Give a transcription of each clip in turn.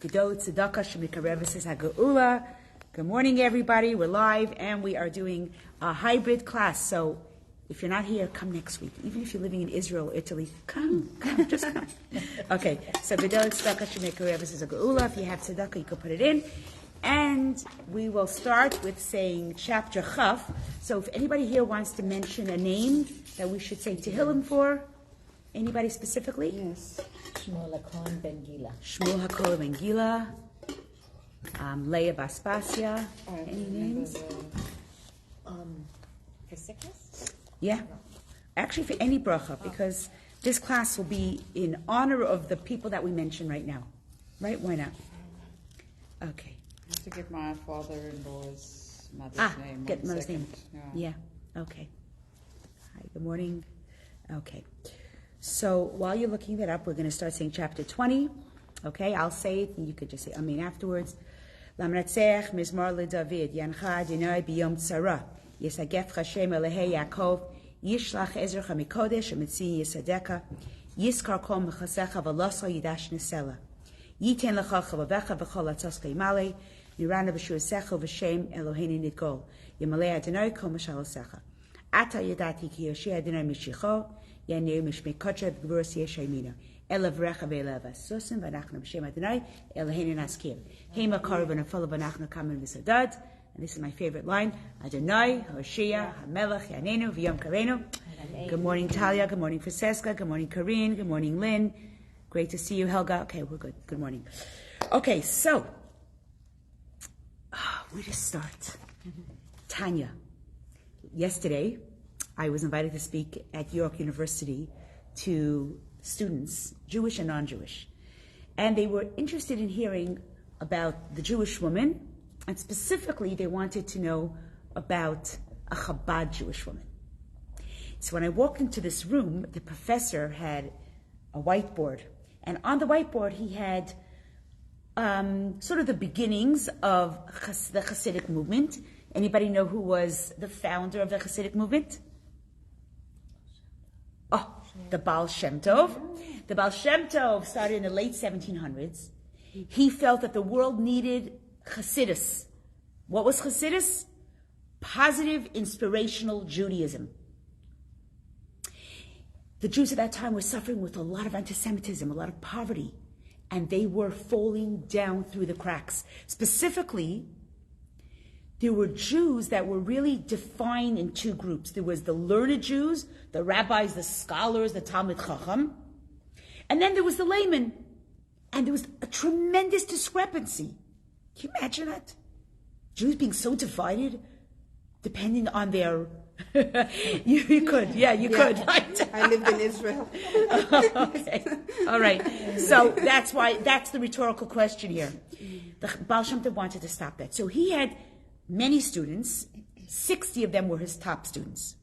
Good morning, everybody. We're live, and we are doing a hybrid class. So if you're not here, come next week. Even if you're living in Israel or Italy, come, just come. Okay, so Gedol Tzedakah Shemekareves is a geula. If you have tzedakah, you can put it in. And we will start with saying chapter Chaf. So if anybody here wants to mention a name that we should say Tehillim for, anybody specifically? Yes. Shmuel HaKohen Ben Gila. Shmuel HaKohen Ben Gila. Leah Baspasia. Any names? For sickness? Yeah. Actually, for any bracha, because this class will be in honor of the people that we mention right now. Right? Why not? Okay. I have to get my father-in-law's mother's name. Get mother's name. Yeah. Okay. Hi, good morning. Okay. So while you're looking that up, we're going to start saying chapter 20. Okay, I'll say it, and you could just say Amen afterwards. Lamnatzech mizmar leDavid yancha Adonai biyom tzara yisagef Hashem elehei Yaakov yishlach ezrecha mikodesh u'mitzi yisadeka yiskar kol mechasecha v'loso yidash nesela yiten lecha chavavecha v'chol atzoska yimale nirana b'shuasecha v'shem Eloheinu nidgol yimalei Adonai kol mashalosecha ata yadati ki yoshei Adonai mishicho yaneu mishmei kodesh v'gvuras yeshayimino Elavrecha ve'eleva susim v'anachnu b'shem Adonai Eloheinu naskim Hema karvan afala v'anachnu kamen v'sadad. And this is my favorite line. Adonai Hoshea Hamelech Yanenu V'yom Karenu. Good morning, Talia. Good morning, Francesca. Good morning, Karine. Good morning, Lynn. Great to see you, Helga. Okay, we're good. Good morning. Okay, so where to start? Tanya. Yesterday, I was invited to speak at York University to students, Jewish and non-Jewish. And they were interested in hearing about the Jewish woman, and specifically they wanted to know about a Chabad Jewish woman. So when I walked into this room, the professor had a whiteboard, and on the whiteboard he had sort of the beginnings of the Hasidic movement. Anybody know who was the founder of the Hasidic movement? The Baal Shem Tov. The Baal Shem Tov started in the late 1700s. He felt that the world needed Hasidus. What was Hasidus? Positive, inspirational Judaism. The Jews at that time were suffering with a lot of anti-Semitism, a lot of poverty, and they were falling down through the cracks. Specifically, there were Jews that were really defined in two groups. There was the learned Jews, the rabbis, the scholars, the Talmid Chacham. And then there was the layman. And there was a tremendous discrepancy. Can you imagine that? Jews being so divided, depending on their... you could, could. Right? I lived in Israel. Okay, all right. So that's the rhetorical question here. The Baal Shem Tov wanted to stop that. So he had many students, 60 of them were his top students.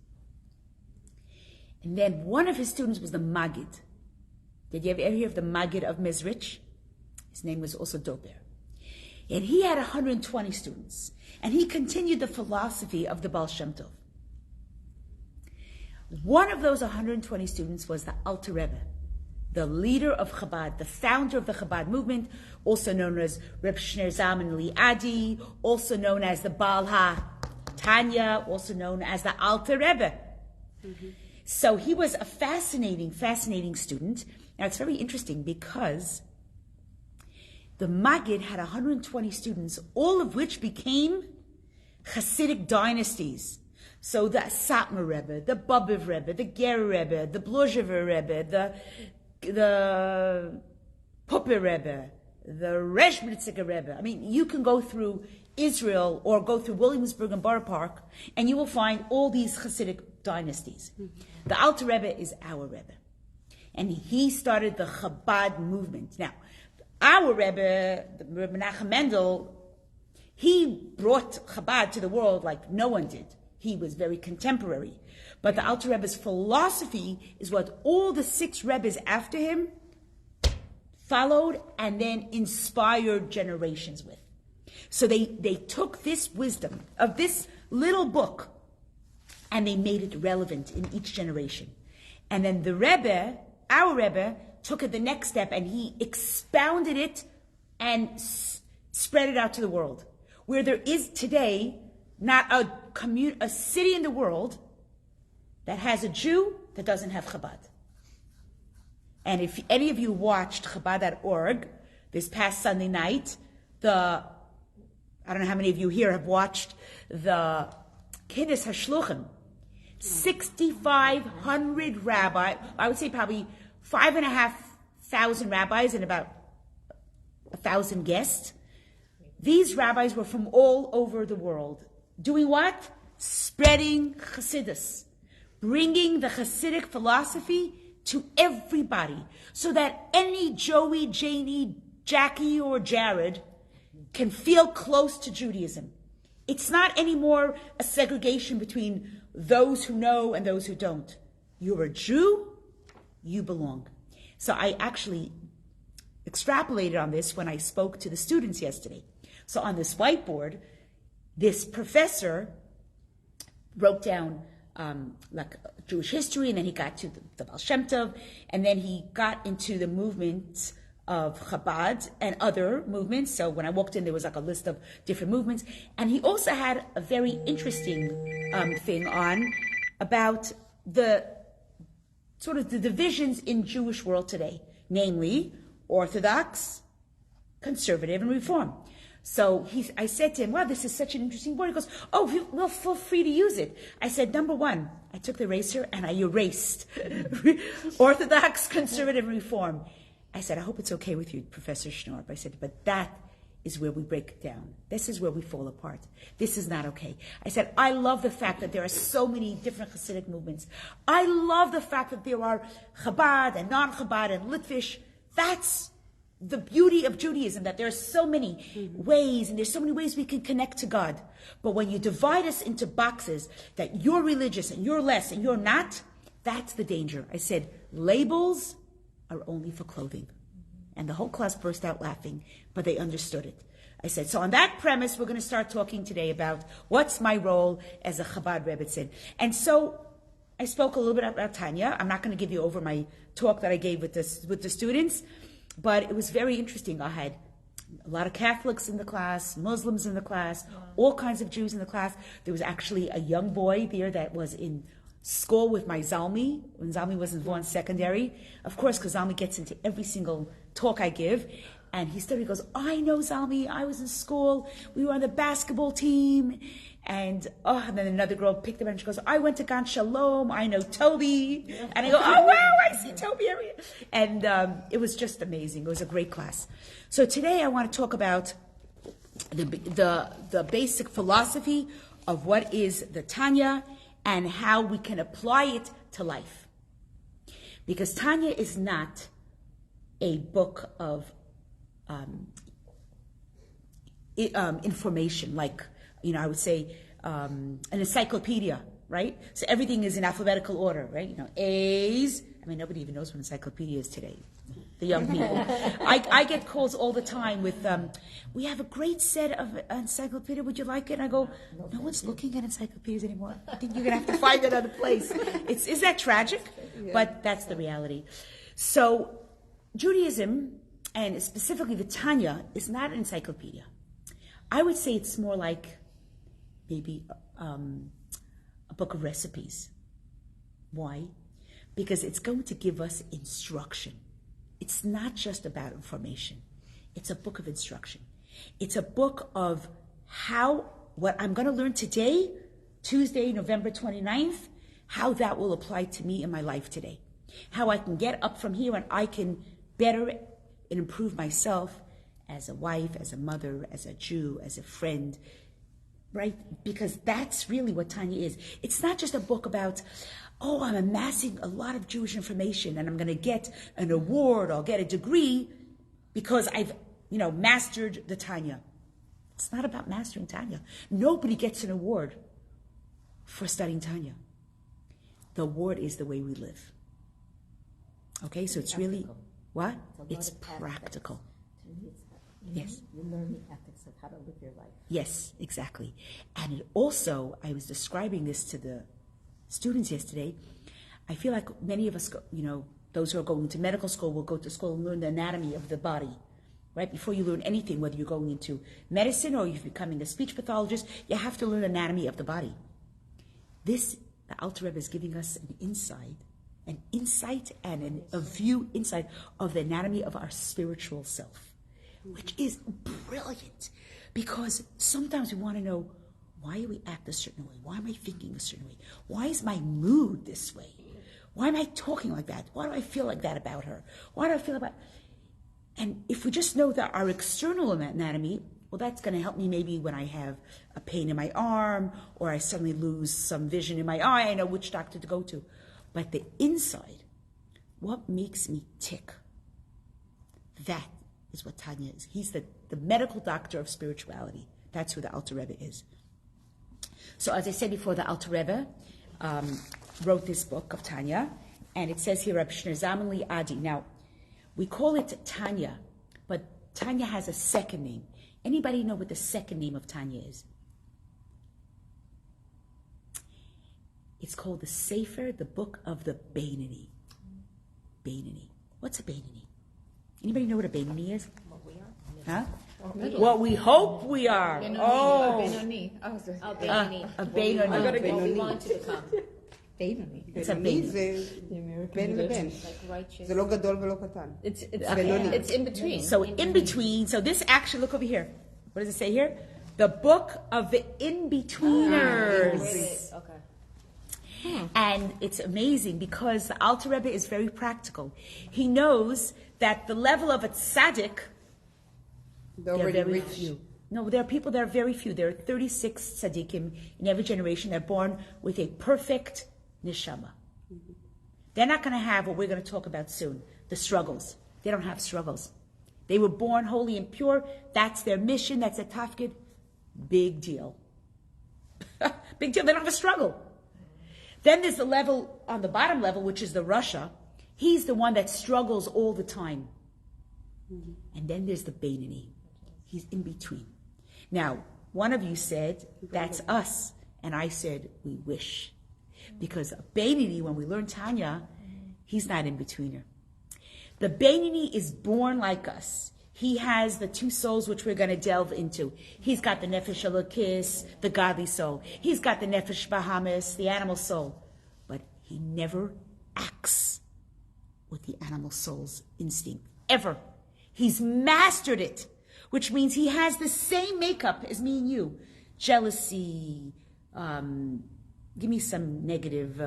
And then one of his students was the Maggid. Did you ever hear of the Maggid of Mezrich? His name was also Dober. And he had 120 students. And he continued the philosophy of the Baal Shem Tov. One of those 120 students was the Alter Rebbe, the leader of Chabad, the founder of the Chabad movement, also known as Reb Shner Zalman Liadi, also known as the Baal HaTanya, also known as the Alter Rebbe. Mm-hmm. So he was a fascinating student. Now it's very interesting because the Maggid had 120 students, all of which became Hasidic dynasties. So the Satmar Rebbe, the Bobiv Rebbe, the Ger Rebbe, the Blozhever Rebbe, the Puppe Rebbe, the Reshbritziger Rebbe. I mean, you can go through Israel or go through Williamsburg and Borough Park, and you will find all these Hasidic dynasties. Mm-hmm. The Alter Rebbe is our Rebbe. And he started the Chabad movement. Now, our Rebbe, Rebbe Menachem Mendel, he brought Chabad to the world like no one did. He was very contemporary. But the Alter Rebbe's philosophy is what all the 6 Rebbes after him followed and then inspired generations with. So they took this wisdom of this little book and they made it relevant in each generation. And then the Rebbe, our Rebbe, took it the next step and he expounded it and spread it out to the world. Where there is today not a city in the world that has a Jew that doesn't have Chabad. And if any of you watched Chabad.org this past Sunday night, I don't know how many of you here have watched the Kiddush HaShluchim. 6,500 rabbis, I would say probably 5,500 rabbis and about 1,000 guests. These rabbis were from all over the world. Doing what? Spreading Chassidus. Bringing the Hasidic philosophy to everybody. So that any Joey, Janie, Jackie, or Jared can feel close to Judaism. It's not anymore a segregation between those who know and those who don't. You're a Jew, you belong. So I actually extrapolated on this when I spoke to the students yesterday. So on this whiteboard, this professor wrote down like Jewish history, and then he got to the Baal Shem Tov, and then he got into the movement of Chabad and other movements. So when I walked in, there was like a list of different movements. And he also had a very interesting thing on about the sort of the divisions in Jewish world today, namely Orthodox, Conservative, and Reform. So I said to him, wow, this is such an interesting word. He goes, oh, well, feel free to use it. I said, number one, I took the eraser and I erased Orthodox, Conservative, and Reform. I said, I hope it's okay with you, Professor Schnorp. I said, but that is where we break it down. This is where we fall apart. This is not okay. I said, I love the fact that there are so many different Hasidic movements. I love the fact that there are Chabad and non-Chabad and Litvish. That's the beauty of Judaism, that there are so many ways, and there's so many ways we can connect to God. But when you divide us into boxes, that you're religious and you're less and you're not, that's the danger. I said, labels are only for clothing. And the whole class burst out laughing, but they understood it. I said, so on that premise, we're going to start talking today about what's my role as a Chabad Rebbetzin. And so I spoke a little bit about Tanya. I'm not going to give you over my talk that I gave with the students, but it was very interesting. I had a lot of Catholics in the class, Muslims in the class, all kinds of Jews in the class. There was actually a young boy there that was in school with my Zalmi, when Zalmi was in Vaughan Secondary. Of course, because Zalmi gets into every single talk I give. And he goes, I know Zalmi, I was in school, we were on the basketball team. And then another girl picked him up and she goes, I went to Gan Shalom, I know Toby. And I go, oh wow, I see Toby every year. And it was just amazing. It was a great class. So today I want to talk about the basic philosophy of what is the Tanya and how we can apply it to life. Because Tanya is not a book of information, like, I would say an encyclopedia, right? So everything is in alphabetical order, right? A's. I mean, nobody even knows what an encyclopedia is today. The young people. I get calls all the time with, we have a great set of encyclopedia. Would you like it? And I go, no one's looking at encyclopedias anymore. I think you're going to have to find another place. Is that tragic? Yeah. But that's the reality. So Judaism, and specifically the Tanya, is not an encyclopedia. I would say it's more like maybe a book of recipes. Why? Because it's going to give us instruction. It's not just about information. It's a book of instruction. It's a book of what I'm going to learn today, Tuesday, November 29th, how that will apply to me in my life today. How I can get up from here and I can better and improve myself as a wife, as a mother, as a Jew, as a friend, right? Because that's really what Tanya is. It's not just a book about, I'm amassing a lot of Jewish information and I'm going to get an award or get a degree because I've, mastered the Tanya. It's not about mastering Tanya. Nobody gets an award for studying Tanya. The award is the way we live. Okay, so it's really, what? It's practical. Yes. You learn the ethics of how to live your life. Yes, exactly. And it also, I was describing this to the students yesterday. I feel like many of us, those who are going to medical school will go to school and learn the anatomy of the body. right? Before you learn anything, whether you're going into medicine or you're becoming a speech pathologist, you have to learn anatomy of the body. The Alter Rebbe is giving us an insight and a view inside of the anatomy of our spiritual self, which is brilliant, because sometimes we want to know, why do we act a certain way? Why am I thinking a certain way? Why is my mood this way? Why am I talking like that? Why do I feel like that about her? Why do I feel about... And if we just know that our external anatomy, well, that's going to help me maybe when I have a pain in my arm, or I suddenly lose some vision in my eye, I know which doctor to go to. But the inside, what makes me tick, that is what Tanya is. He's the medical doctor of spirituality. That's who the Alter Rebbe is. So as I said before, the Alter Rebbe wrote this book of Tanya, and it says here, Reb Shner Zalman Liadi. Now, we call it Tanya, but Tanya has a second name. Anybody know what the second name of Tanya is? It's called the Sefer, the Book of the Beinoni. Beinoni. What's a Beinoni? Anybody know what a Beinoni is? What we are. Huh? What we hope we are. Oh. A Benoni. A A Beinoni. What we want to become. בינוני. It's a בינוני Beinoni. זה בין לבין. Like righteous. זה לא גדול ולא קטן. It's in between. So in between, so this actually, look over here. What does it say here? The book of the in-betweeners. Wait, okay. And it's amazing because the Alter Rebbe is very practical. He knows that the level of a tzaddik, They're there are already very rich. few. No, there are people that are very few. There are 36 tzaddikim in every generation that are born with a perfect neshama. They're not going to have what we're going to talk about soon, the struggles. They don't have struggles. They were born holy and pure. That's their mission. That's their tafkid. Big deal. Big deal. They don't have a struggle. Then there's the level, on the bottom level, which is the Rasha. He's the one that struggles all the time. And then there's the Beinoni. He's in between. Now, one of you said, that's us. And I said, we wish. Because a Beinoni, when we learn Tanya, he's not in betweener. The Beinoni is born like us. He has the two souls which we're going to delve into. He's got the Nefesh Elokis, the godly soul. He's got the Nefesh Bahamis, the animal soul. But he never acts with the animal soul's instinct, ever. He's mastered it, which means he has the same makeup as me and you. Jealousy, give me some negative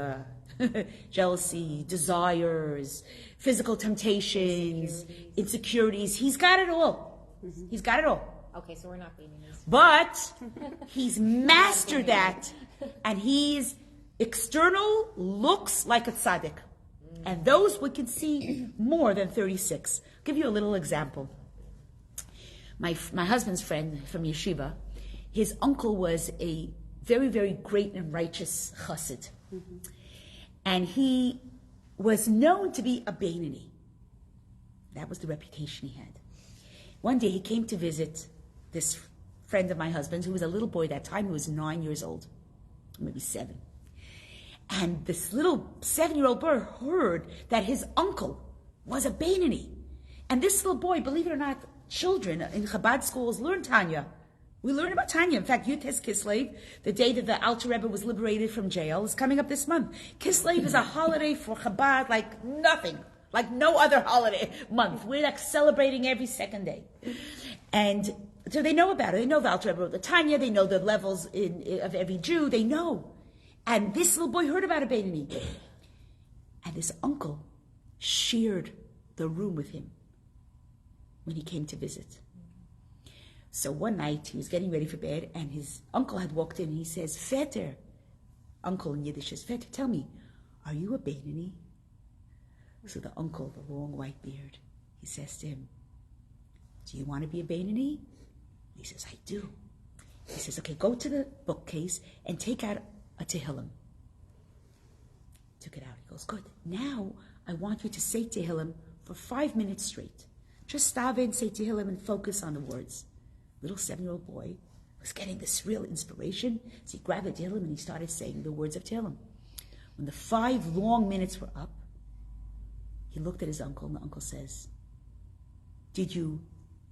jealousy, desires, physical temptations, insecurities. He's got it all. He's got it all. Okay, so we're not being this. But he's mastered that, and his external looks like a tzaddik. And those we can see more than 36. I'll give you a little example. My husband's friend from yeshiva, his uncle was a very, very great and righteous chassid. And he was known to be a Beinoni. That was the reputation he had. One day he came to visit this friend of my husband's, who was a little boy that time. He was 9 years old, maybe 7. And this little 7-year-old boy heard that his uncle was a Beinoni. And this little boy, believe it or not, children in Chabad schools learn Tanya. We learn about Tanya. In fact, Yud Tes Kislev, the day that the Alter Rebbe was liberated from jail, is coming up this month. Kislev is a holiday for Chabad like nothing, like no other holiday month. We're like celebrating every second day. And so they know about it. They know the Alter Rebbe wrote the Tanya. They know the levels of every Jew. They know. And this little boy heard about a Beinoni. And his uncle shared the room with him when he came to visit. So one night, he was getting ready for bed, and his uncle had walked in, and he says, Vetter, uncle in Yiddish is, Vetter, tell me, are you a Beinoni? So the uncle, the long white beard, he says to him, do you want to be a Beinoni? He says, I do. He says, okay, go to the bookcase and take out a Tehillim. Took it out. He goes, good. Now, I want you to say Tehillim for 5 minutes straight. Just stop and say Tehillim and focus on the words. Little 7-year-old boy was getting this real inspiration. So he grabbed the Tehillim and he started saying the words of Tehillim. When the 5 long minutes were up, he looked at his uncle, and the uncle says, did you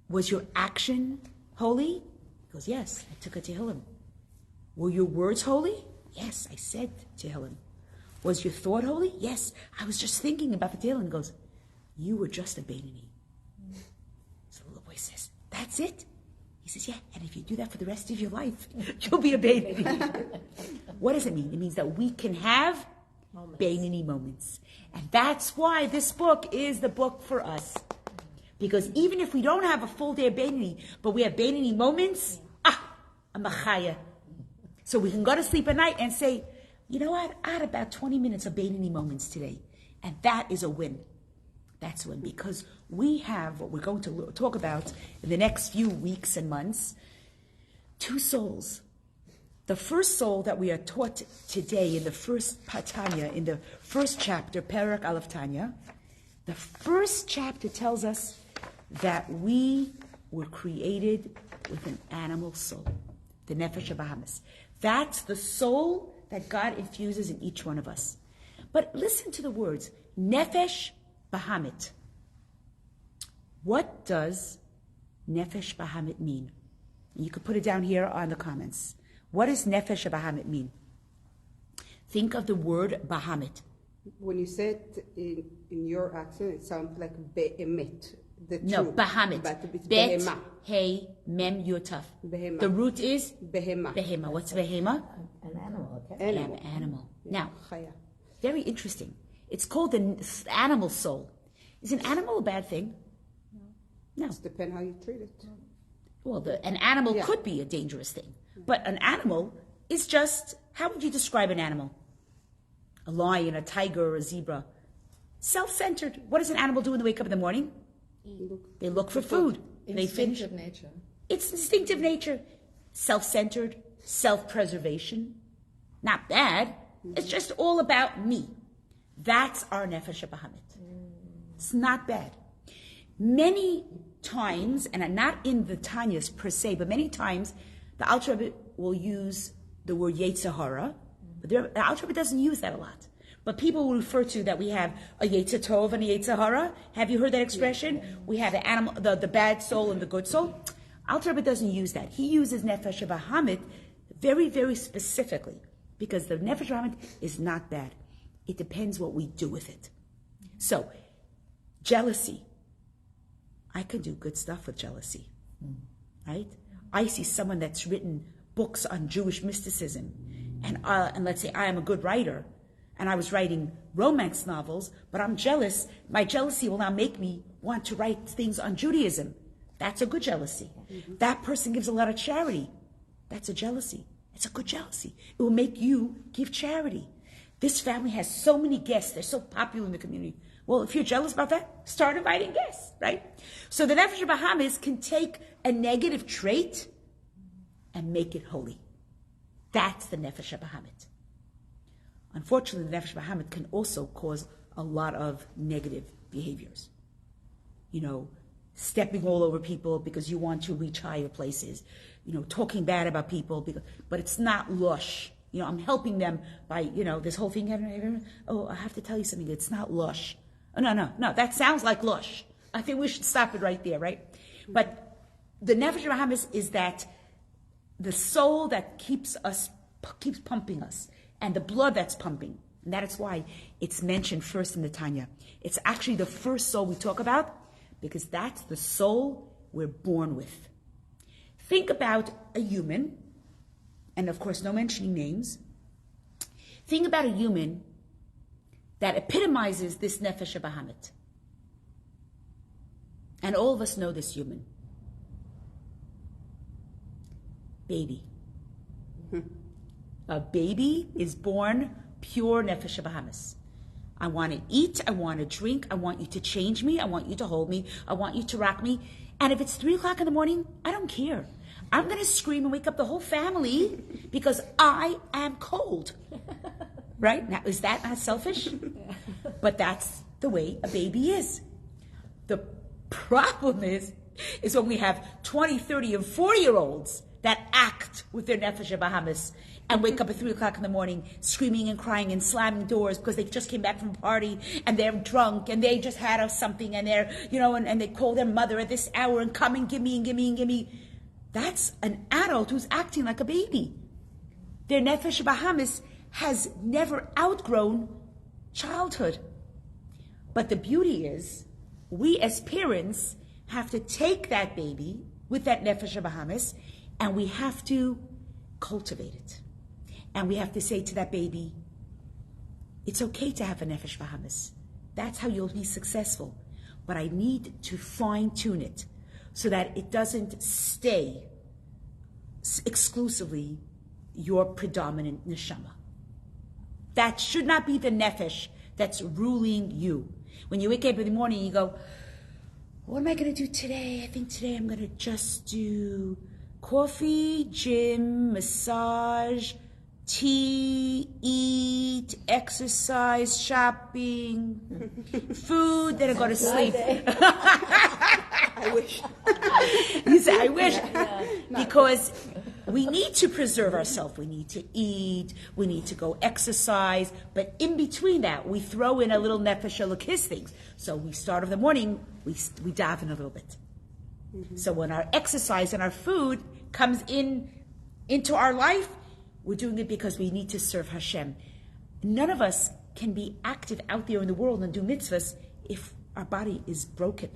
Was your action holy? He goes, yes, I took a Tehillim. Were your words holy? Yes, I said Tehillim. Was your thought holy? Yes, I was just thinking about the Tehillim. He goes, you were just a Beinoni. So the little boy says, that's it? He says, yeah, and if you do that for the rest of your life, you'll be a Beinoni. What does it mean? It means that we can have Beinoni moments. And that's why this book is the book for us. Because even if we don't have a full day of Beinoni, but we have Beinoni moments, I'm a chaya. So we can go to sleep at night and say, you know what? I had about 20 minutes of Beinoni moments today. And that is a win. That's a win. Because we have what we're going to talk about in the next few weeks and months. Two souls. The first soul that we are taught today in the first Tanya, in the first chapter, Perak Aleph Tanya, the first chapter tells us that we were created with an animal soul, the Nefesh Bahamis. That's the soul that God infuses in each one of us. But listen to the words, Nefesh Bahamit. What does Nefesh Bahamit mean? You could put it down here on the comments. What does Nefesh Bahamit mean? Think of the word Bahamit. When you say it in your accent, it sounds like Be'emet. No, Bahamit. But it's Bet, Behema. Hey, Mem, Yotaf. Behema. The root is Behema. Behema. What's Behema? An animal, okay? Animal. Now, Chaya. very interesting. It's called the animal soul. Is an animal a bad thing? No. It depends how you treat it. Well, an animal could be a dangerous thing. But an animal is just, how would you describe an animal? A lion, a tiger, or a zebra. Self-centered. What does an animal do when they wake up in the morning? They look for food. They finish. Instinctive nature. It's instinctive nature. Self-centered, self-preservation. Not bad. It's just all about me. That's our Nefesh Bahamit. It's not bad. Many times, and not in the Tanyas per se, but many times, the Alter Rebbe will use the word Yetzer Hara, but the Alter Rebbe doesn't use that a lot. But people will refer to that we have a Yetzer Tov and a Yetzer Hara. Have you heard that expression? Yeah. We have the animal, the bad soul and the good soul. Alter Rebbe doesn't use that. He uses Nefesh Bahamit very, very specifically, because the Nefesh Bahamit is not bad. It depends what we do with it. So, jealousy. I could do good stuff with jealousy, right? I see someone that's written books on Jewish mysticism, and let's say I am a good writer, and I was writing romance novels, but I'm jealous. My jealousy will now make me want to write things on Judaism. That's a good jealousy. Mm-hmm. That person gives a lot of charity. That's a jealousy. It's a good jealousy. It will make you give charity. This family has so many guests. They're so popular in the community. Well, if you're jealous about that, start inviting guests, right? So the Nefesh Bahamis can take a negative trait and make it holy. That's the Nefesh Bahamit. Unfortunately, the Nefesh Bahamit can also cause a lot of negative behaviors. You know, stepping all over people because you want to reach higher places. You know, talking bad about people, but it's not lush. You know, I'm helping them by, this whole thing. Oh, I have to tell you something. It's not lush. Oh, no. That sounds like lush. I think we should stop it right there, right? But the Nefesh Bahamis is that the soul that keeps pumping us, and the blood that's pumping. And that is why it's mentioned first in the Tanya. It's actually the first soul we talk about, because that's the soul we're born with. Think about a human, and of course no mentioning names. Think about a human that epitomizes this Nefesh Bahamit. And all of us know this human. Baby. A baby is born pure Nefesh Bahamis. I want to eat, I want to drink, I want you to change me, I want you to hold me, I want you to rock me. And if it's 3 o'clock in the morning, I don't care. I'm going to scream and wake up the whole family because I am cold. Right? Now, is that not selfish? But that's the way a baby is. The problem is when we have 20, 30, and 40-year-olds that act with their nefesh Bahamas and wake up at 3 o'clock in the morning screaming and crying and slamming doors because they just came back from a party and they're drunk and they just had something and they're, and they call their mother at this hour and come and give me. That's an adult who's acting like a baby. Their nefesh Bahamas has never outgrown childhood. But the beauty is, we as parents have to take that baby with that nefesh Bahamas and we have to cultivate it. And we have to say to that baby, it's okay to have a nefesh Bahamas. That's how you'll be successful. But I need to fine-tune it so that it doesn't stay exclusively your predominant neshama. That should not be the nefesh that's ruling you. When you wake up in the morning, you go, what am I going to do today? I think today I'm going to just do coffee, gym, massage, tea, eat, exercise, shopping, food, then I go to sleep. I wish. You say, I wish. Because we need to preserve ourselves. We need to eat. We need to go exercise. But in between that, we throw in a little nefesh elokis things. So we start off the morning, we daven a little bit. Mm-hmm. So when our exercise and our food comes into our life, we're doing it because we need to serve Hashem. None of us can be active out there in the world and do mitzvahs if our body is broken.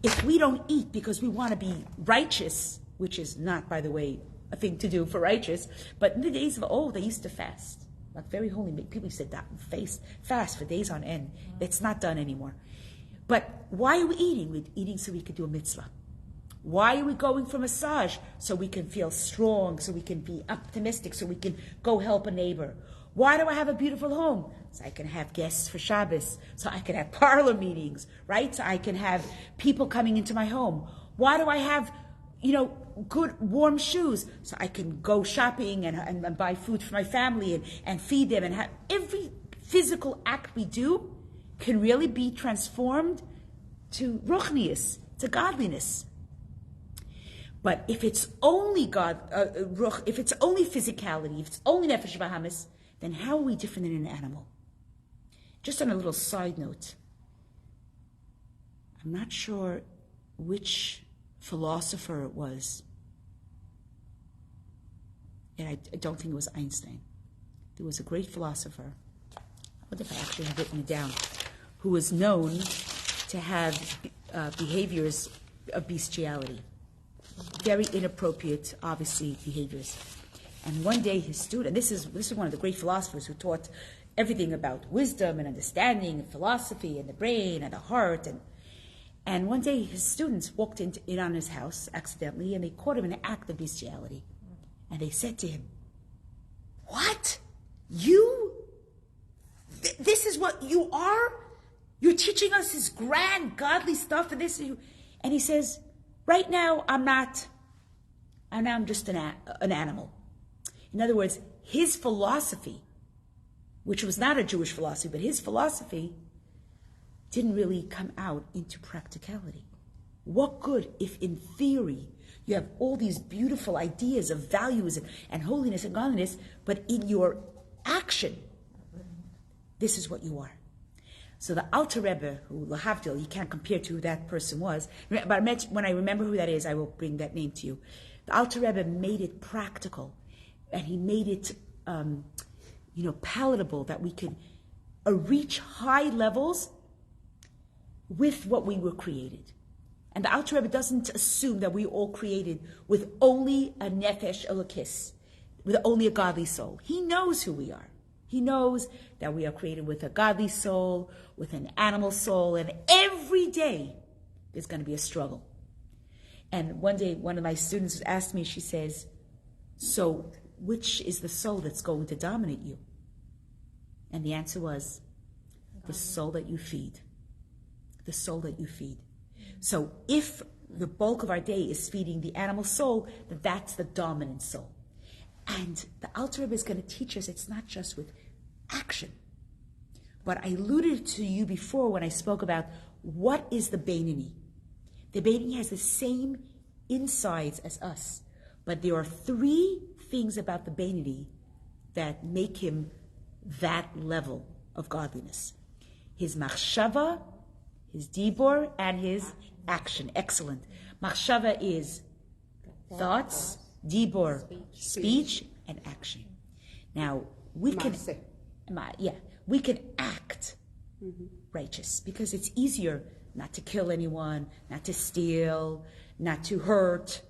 If we don't eat because we want to be righteous, which is not, by the way, a thing to do for righteous, but in the days of old, they used to fast. Like very holy people used to fast for days on end. It's not done anymore. But why are we eating? We're eating so we could do a mitzvah. Why are we going for massage? So we can feel strong, so we can be optimistic, so we can go help a neighbor. Why do I have a beautiful home? So I can have guests for Shabbos, so I can have parlor meetings, right? So I can have people coming into my home. Why do I have, good warm shoes? So I can go shopping and buy food for my family and feed them and have every physical act we do can really be transformed to ruchnius, to godliness. But if it's only if it's only physicality, if it's only nefesh Bahamas, then how are we different than an animal? Just on a little side note, I'm not sure which philosopher it was, and I don't think it was Einstein. There was a great philosopher, I wonder if I actually have written it down, who was known to have behaviors of bestiality. Very inappropriate, obviously, behaviors. And one day his student, this is one of the great philosophers who taught everything about wisdom and understanding and philosophy and the brain and the heart. And one day his students walked in on his house accidentally and they caught him in an act of bestiality. And they said to him, what? You? This is what you are? You're teaching us this grand godly stuff and this? And he says, right now, I'm just an animal. In other words, his philosophy, which was not a Jewish philosophy, but his philosophy didn't really come out into practicality. What good if in theory you have all these beautiful ideas of values and holiness and godliness, but in your action, this is what you are. So the Alter Rebbe, who lahavdil, you can't compare to who that person was, but when I remember who that is, I will bring that name to you. The Alter Rebbe made it practical, and he made it, palatable, that we could reach high levels with what we were created. And the Alter Rebbe doesn't assume that we all created with only a nefesh elokis, with only a godly soul. He knows who we are. He knows that we are created with a godly soul, with an animal soul, and every day there's going to be a struggle. And one day, one of my students asked me, she says, so which is the soul that's going to dominate you? And the answer was, the soul that you feed. The soul that you feed. So if the bulk of our day is feeding the animal soul, then that's the dominant soul. And the Alter Rebbe is going to teach us it's not just with action. But I alluded to you before when I spoke about what is the Beinoni. The Beinoni has the same insides as us, But there are three things about the Beinoni that make him that level of godliness. His machshava, his dibor, and his action. Excellent. Machshava is thoughts, dibor, speech, and action. Now, we can act righteous because it's easier not to kill anyone, not to steal, not to hurt.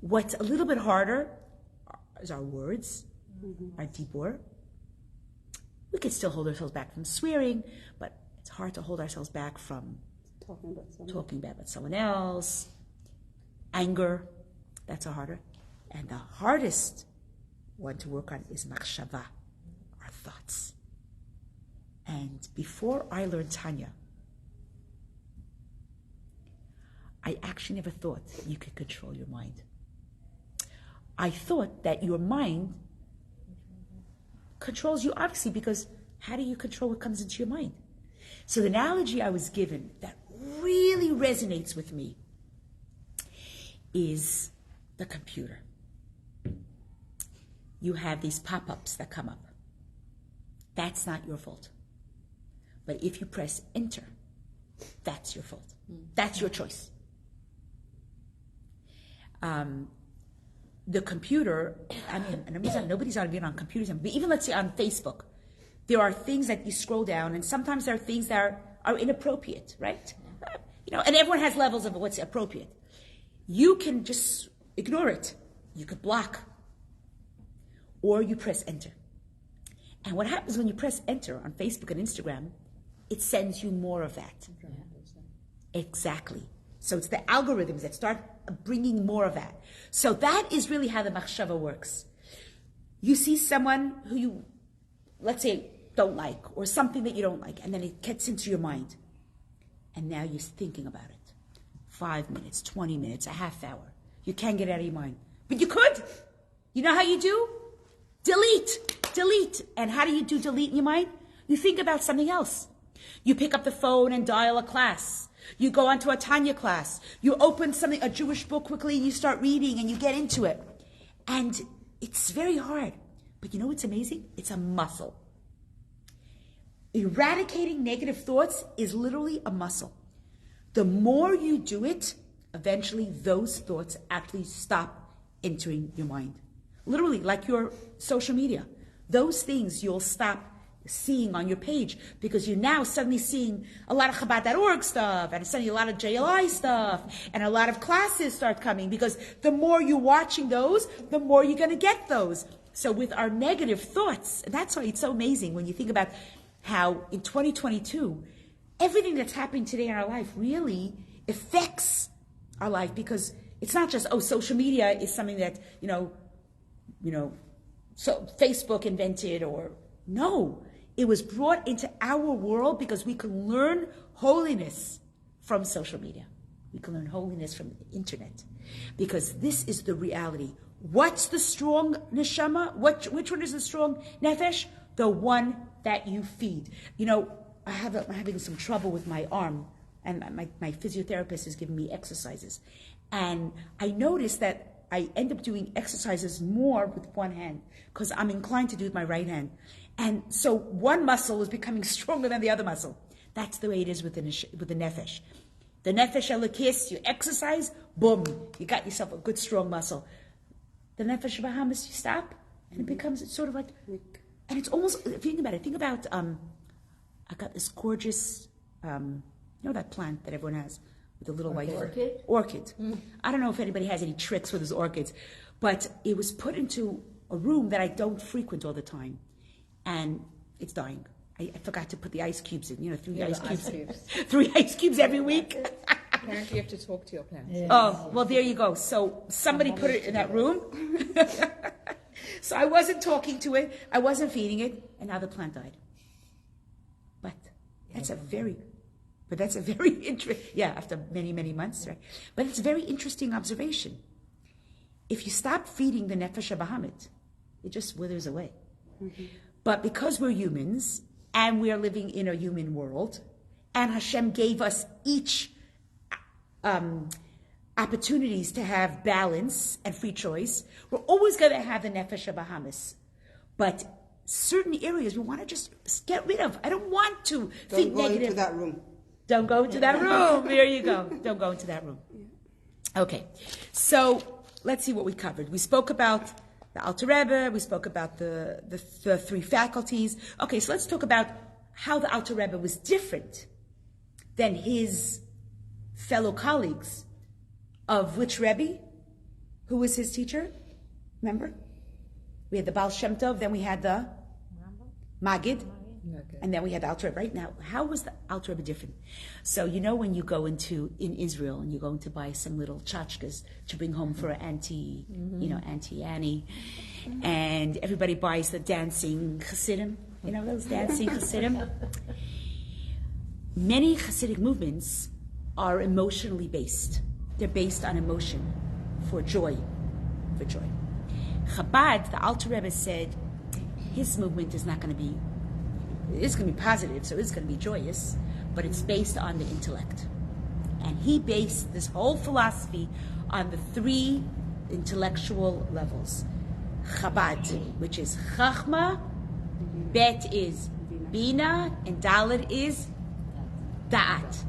What's a little bit harder is our words, our dibor. We can still hold ourselves back from swearing, but it's hard to hold ourselves back from talking bad about someone else. Anger, that's a harder. And the hardest one to work on is machshava, our thoughts. And before I learned Tanya, I actually never thought you could control your mind. I thought that your mind controls you, obviously, because how do you control what comes into your mind? So the analogy I was given that really resonates with me is the computer. You have these pop-ups that come up. That's not your fault. But if you press enter, that's your fault. That's your choice. The computer, and nobody's even on computers, but even let's say on Facebook, there are things that you scroll down, and sometimes there are things that are inappropriate, right? And everyone has levels of what's appropriate. You can just ignore it. You could block. Or you press enter. And what happens when you press enter on Facebook and Instagram, it sends you more of that. Exactly. So it's the algorithms that start bringing more of that. So that is really how the machshava works. You see someone who you, let's say, don't like, or something that you don't like, and then it gets into your mind. And now you're thinking about it. 5 minutes, 20 minutes, a half hour. You can't get it out of your mind. But you could. You know how you do? Delete. And how do you do delete in your mind? You think about something else. You pick up the phone and dial a class. You go onto a Tanya class. You open a Jewish book quickly, and you start reading, and you get into it. And it's very hard. But you know what's amazing? It's a muscle. Eradicating negative thoughts is literally a muscle. The more you do it, eventually those thoughts actually stop entering your mind. Literally, like your social media. Those things you'll stop seeing on your page because you're now suddenly seeing a lot of Chabad.org stuff and suddenly a lot of JLI stuff and a lot of classes start coming because the more you're watching those, the more you're going to get those. So with our negative thoughts, that's why it's so amazing when you think about how in 2022, everything that's happening today in our life really affects our life because it's not just, social media is something that, so Facebook invented or no. It was brought into our world because we can learn holiness from social media. We can learn holiness from the internet because this is the reality. What's the strong neshama? Which one is the strong nefesh? The one that you feed. I'm having some trouble with my arm and my physiotherapist is giving me exercises. And I noticed that I end up doing exercises more with one hand because I'm inclined to do it with my right hand. And so one muscle is becoming stronger than the other muscle. That's the way it is with the nefesh. The nefesh elokis, you exercise, boom, you got yourself a good strong muscle. The nefesh bahamas, you stop, and it becomes sort of like, and it's almost, if you think about, I got this gorgeous, that plant that everyone has with the little white orchid. I don't know if anybody has any tricks with his orchids, but it was put into a room that I don't frequent all the time. And it's dying. I forgot to put the ice cubes in, 3 ice cubes. 3 ice cubes every week. Apparently you have to talk to your plants. Yes. Oh, well, there you go. So somebody put it in that room. So I wasn't talking to it. I wasn't feeding it. And now the plant died. But that's a very interesting, after many, many months, right? But it's a very interesting observation. If you stop feeding the nefesh bahamit, it just withers away. Mm-hmm. But because we're humans, and we're living in a human world, and Hashem gave us each opportunities to have balance and free choice. We're always going to have the nefesh Bahamas. But certain areas we want to just get rid of. I don't want to think negative. Don't go into that room. Don't go into that room. There you go. Don't go into that room. Okay. So let's see what we covered. We spoke about the Alter Rebbe. We spoke about the three faculties. Okay, so let's talk about how the Alter Rebbe was different than his fellow colleagues. Of which Rebbe? Who was his teacher? Remember? We had the Baal Shem Tov, then we had the Magid, and then we had the Alter Rebbe. Right now, how was the Alter Rebbe different? So when you go in Israel and you're going to buy some little tchotchkes to bring home for Auntie Annie, and everybody buys the dancing Hasidim, those dancing Hasidim. Many Hasidic movements are emotionally based. They're based on emotion, for joy. Chabad, the Alter Rebbe said, his movement is not going to be, it's going to be positive, so it's going to be joyous, but it's based on the intellect. And he based this whole philosophy on the three intellectual levels. Chabad, which is Chachma, Bet is Bina, and Dalet is Da'at.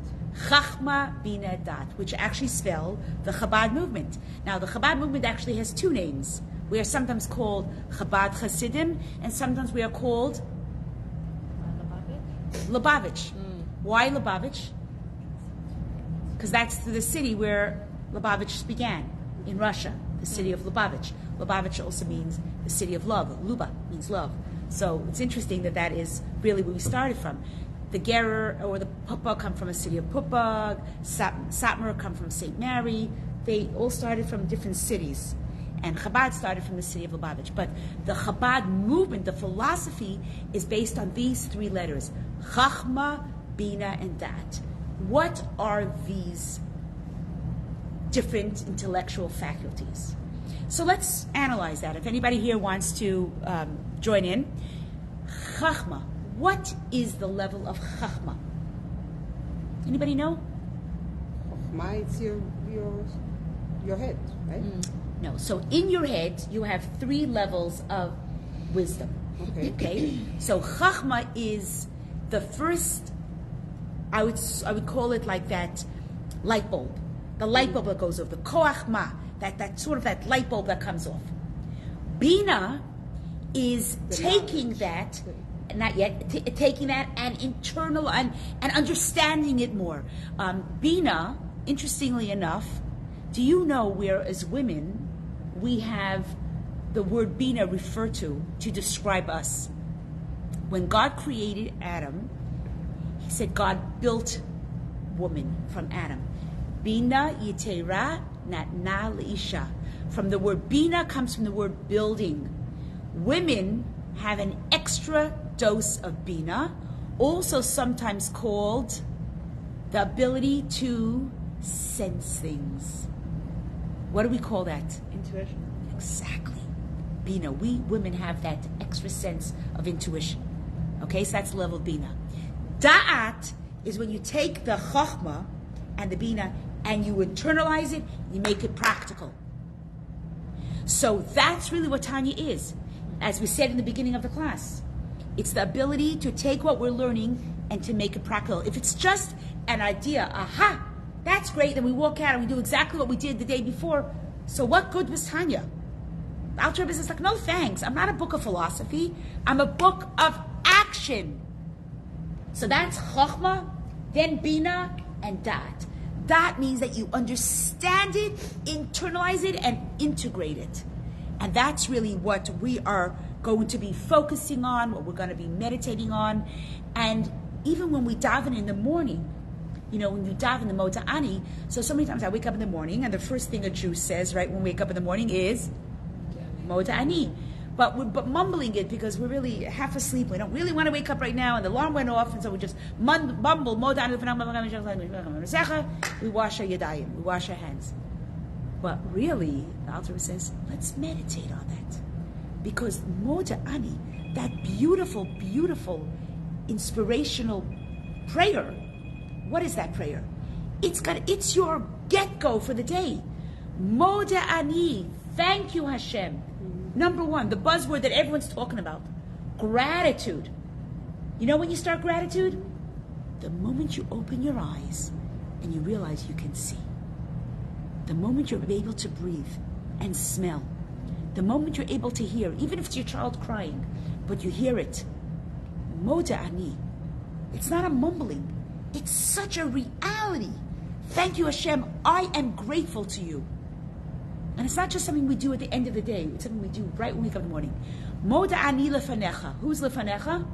Chachma, Bina, Dat, which actually spell the Chabad movement. Now, the Chabad movement actually has two names. We are sometimes called Chabad Hasidim, and sometimes we are called Lubavitch. Why Lubavitch? Because that's the city where Lubavitch began, in Russia, the city of Lubavitch. Lubavitch also means the city of love. Luba means love. So it's interesting that is really where we started from. The Gerer or the Pupa come from a city of Pupa, Satmar come from St. Mary. They all started from different cities. And Chabad started from the city of Lubavitch. But the Chabad movement, the philosophy, is based on these three letters: Chachma, Bina, and Dat. What are these different intellectual faculties? So let's analyze that. If anybody here wants to join in. Chachma. What is the level of Chachma? Anybody know? Chachma, it's your head, right? No. So in your head, you have three levels of wisdom. Okay. So Chachma is the first. I would call it like that light bulb. The light bulb that goes off. The Koach Ma. That sort of that light bulb that comes off. Bina is taking that. Not yet, taking that and internal and understanding it more. Bina, interestingly enough, do you know where as women we have the word Bina referred to describe us? When God created Adam, he said God built woman from Adam. Bina yitera natna leisha. From the word Bina comes from the word building. Women have an extra dose of Bina, also sometimes called the ability to sense things. What do we call that? Intuition. Exactly. Bina. We women have that extra sense of intuition. Okay, so that's the level of Bina. Da'at is when you take the Chochmah and the Bina and you internalize it, you make it practical. So that's really what Tanya is. As we said in the beginning of the class, it's the ability to take what we're learning and to make it practical. If it's just an idea, aha, that's great, then we walk out and we do exactly what we did the day before, so what good was Tanya? The Alter Rebbe is like, no thanks, I'm not a book of philosophy, I'm a book of action. So that's Chochmah, then Bina, and Dat. Dat means that you understand it, internalize it, and integrate it. And that's really what we are going to be focusing on, what we're going to be meditating on. And even when we daven in the morning, when you daven the Moda Ani, so many times I wake up in the morning and the first thing a Jew says, right, when we wake up in the morning is Moda Ani. But we're mumbling it because we're really half asleep. We don't really want to wake up right now, and the alarm went off, and so we just mumble, Moda Ani, we wash our yadayim, we wash our hands. But really, the Alter Rebbe says, let's meditate on that. Because Moda Ani, that beautiful, beautiful, inspirational prayer, what is that prayer? It's your get-go for the day. Moda ani, thank you Hashem. Number one, the buzzword that everyone's talking about, gratitude. You know when you start gratitude? The moment you open your eyes and you realize you can see. The moment you're able to breathe and smell. The moment you're able to hear, even if it's your child crying, but you hear it. Moda ani. It's not a mumbling. It's such a reality. Thank you, Hashem. I am grateful to you. And it's not just something we do at the end of the day. It's something we do right when we wake up in the morning. Moda ani lefanecha. Who's lefanecha?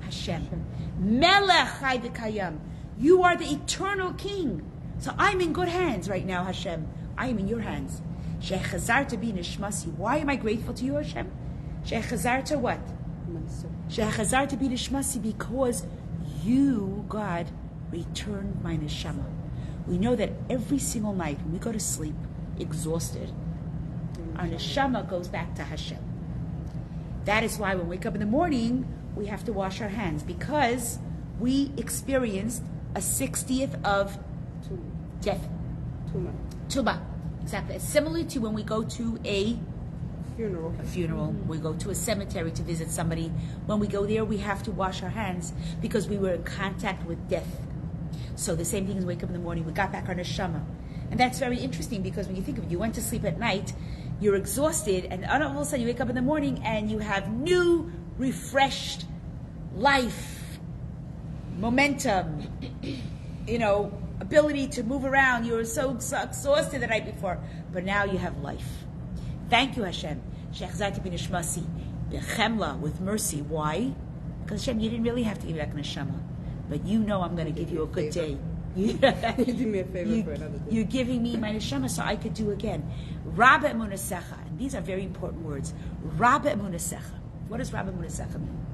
Hashem. Melech chai v'kayam. You are the eternal King. So I'm in good hands right now, Hashem. I am in your hands. Shechazarta bi nishmasi. Why am I grateful to you, Hashem? Shechazarta what? Shechazarta bi nishmasi, because you, God, returned my neshama. We know that every single night when we go to sleep, exhausted, our neshama goes back to Hashem. That is why when we wake up in the morning, we have to wash our hands, because we experienced a 60th of death. Tuma. Exactly. It's similar to when we go to a funeral. We go to a cemetery to visit somebody. When we go there, we have to wash our hands because we were in contact with death. So the same thing as wake up in the morning, we got back our neshama. And that's very interesting, because when you think of it, you went to sleep at night, you're exhausted, and all of a sudden you wake up in the morning and you have new, refreshed life, momentum, ability to move around. You were so exhausted the night before, but now you have life. Thank you, Hashem. Shechzati b'nishmasi, b'chemla, with mercy. Why? Because Hashem, you didn't really have to give back neshama, but you know I'm going to give you a good day. You do me a favor for another day. You're giving me my neshama so I could do again. Rabba emunasecha, and these are very important words. Rabba emunasecha. What does Rabba emunasecha mean?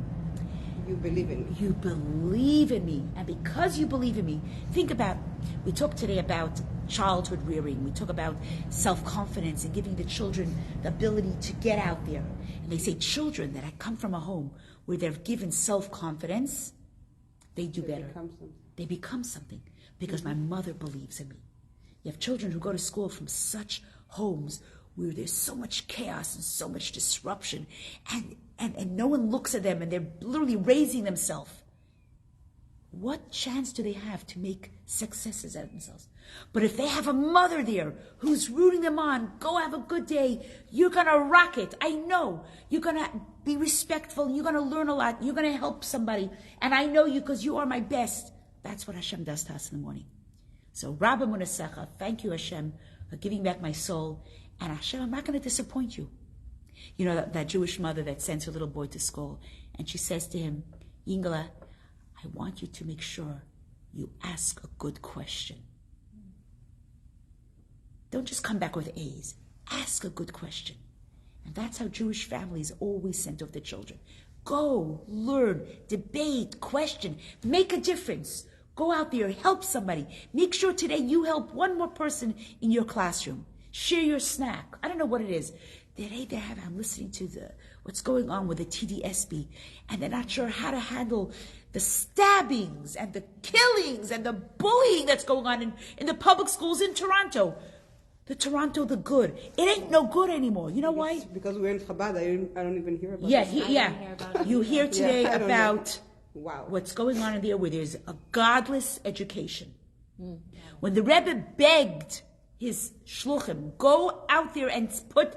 You believe in me. You believe in me. And because you believe in me, think about, we talked today about childhood rearing. We talk about self-confidence and giving the children the ability to get out there. And they say children that come from a home where they're given self-confidence, they do better. They become something. Because my mother believes in me. You have children who go to school from such homes where there's so much chaos and so much disruption, and no one looks at them, and they're literally raising themselves. What chance do they have to make successes out of themselves? But if they have a mother there who's rooting them on, go have a good day, you're going to rock it. I know. You're going to be respectful, you're going to learn a lot, you're going to help somebody, and I know you because you are my best. That's what Hashem does to us in the morning. So, Rabba Munasecha, thank you, Hashem, for giving back my soul. And Hashem, I'm not going to disappoint you. You know, that Jewish mother that sends her little boy to school, and she says to him, Yingala, I want you to make sure you ask a good question. Don't just come back with A's. Ask a good question. And that's how Jewish families always send off their children. Go, learn, debate, question, make a difference. Go out there, help somebody. Make sure today you help one more person in your classroom. Share your snack. I don't know what it is. I'm listening to what's going on with the TDSB, and they're not sure how to handle the stabbings and the killings and the bullying that's going on in the public schools in Toronto. The good. It ain't no good anymore. You know why? Because we're in Chabad, I don't even hear about it. You hear today about wow. What's going on in there where there's a godless education. When the Rebbe begged his shluchim, go out there and put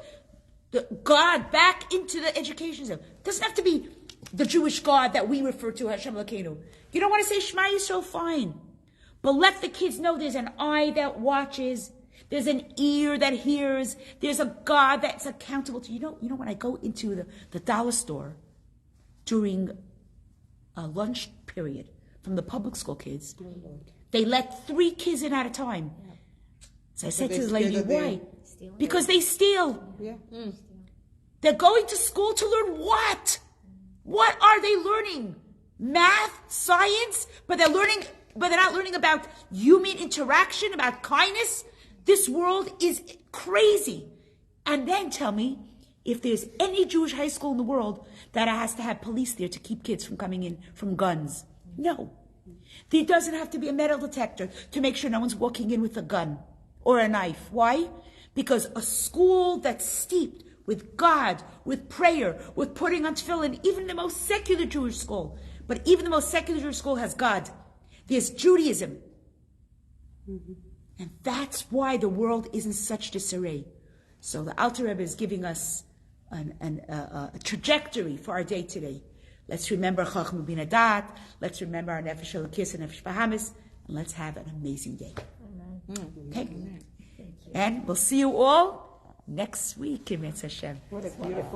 the God back into the education system. It doesn't have to be the Jewish God that we refer to, Hashem Elokeinu. You don't want to say Shema Yisrael, fine. But let the kids know there's an eye that watches, there's an ear that hears, there's a God that's accountable to you. You know when I go into the dollar store during a lunch period from the public school kids, they let 3 kids in at a time. So I said to the lady, why? Because they steal. Yeah. They're going to school to learn what? What are they learning? Math, science, but they're not learning about human interaction, about kindness. This world is crazy. And then tell me if there's any Jewish high school in the world that has to have police there to keep kids from coming in from guns. No. There doesn't have to be a metal detector to make sure no one's walking in with a gun. or a knife. Why? Because a school that's steeped with God, with prayer, with putting on tefillin, even the most secular Jewish school, but even the most secular Jewish school has God. There's Judaism. And that's why the world is in such disarray. So the Alter Rebbe is giving us a trajectory for our day today. Let's remember Chachma Bina Dat. Let's remember our Nefesh Elokis and Nefesh Bahamis. And let's have an amazing day. Okay? And we'll see you all next week, Emetz Hashem. What a beautiful